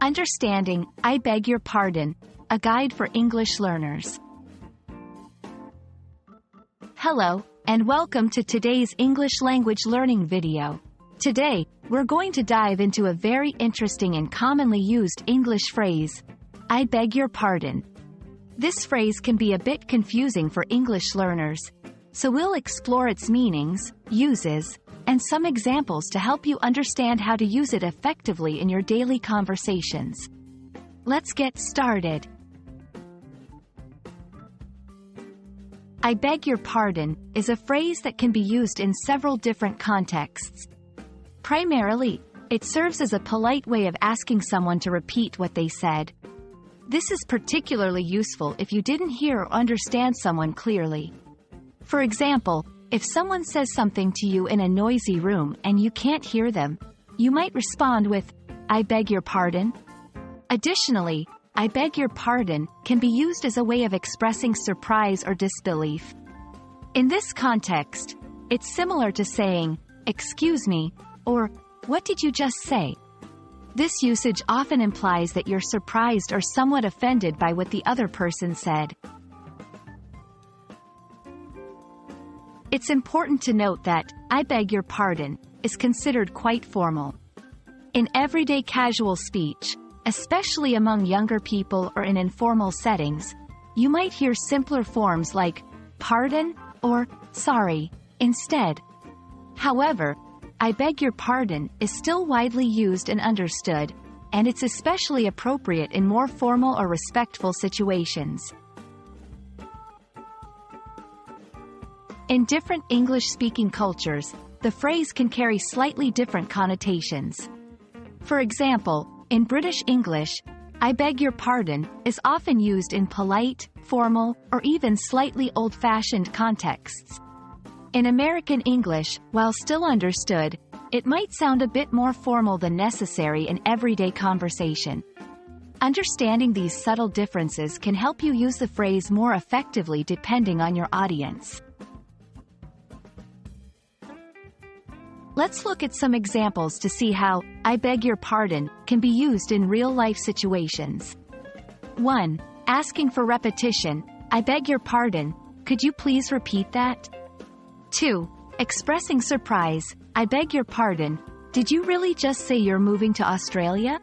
Understanding, I beg your pardon, a guide for English learners. Hello, and welcome to today's English language learning video. Today, we're going to dive into a very interesting and commonly used English phrase, I beg your pardon. This phrase can be a bit confusing for English learners, so we'll explore its meanings, uses, and some examples to help you understand how to use it effectively in your daily conversations. Let's get started. I beg your pardon is a phrase that can be used in several different contexts. Primarily, it serves as a polite way of asking someone to repeat what they said. This is particularly useful if you didn't hear or understand someone clearly. For example, if someone says something to you in a noisy room and you can't hear them, you might respond with, I beg your pardon. Additionally, I beg your pardon can be used as a way of expressing surprise or disbelief. In this context, it's similar to saying, excuse me, or what did you just say? This usage often implies that you're surprised or somewhat offended by what the other person said. It's important to note that, I beg your pardon, is considered quite formal. In everyday casual speech, especially among younger people or in informal settings, you might hear simpler forms like, pardon, or, sorry, instead. However, I beg your pardon is still widely used and understood, and it's especially appropriate in more formal or respectful situations. In different English-speaking cultures, the phrase can carry slightly different connotations. For example, in British English, I beg your pardon is often used in polite, formal, or even slightly old-fashioned contexts. In American English, while still understood, it might sound a bit more formal than necessary in everyday conversation. Understanding these subtle differences can help you use the phrase more effectively depending on your audience. Let's look at some examples to see how, I beg your pardon, can be used in real-life situations. 1. Asking for repetition, I beg your pardon, could you please repeat that? 2. Expressing surprise, I beg your pardon, did you really just say you're moving to Australia?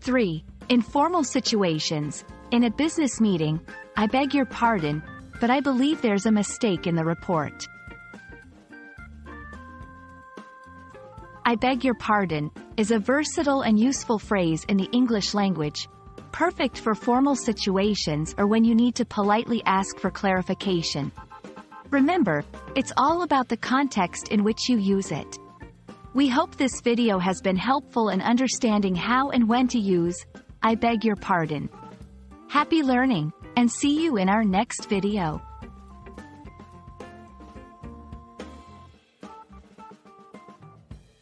3. Informal situations, in a business meeting, I beg your pardon, but I believe there's a mistake in the report. I beg your pardon is a versatile and useful phrase in the English language, perfect for formal situations or when you need to politely ask for clarification. Remember, it's all about the context in which you use it. We hope this video has been helpful in understanding how and when to use I beg your pardon. Happy learning, and see you in our next video.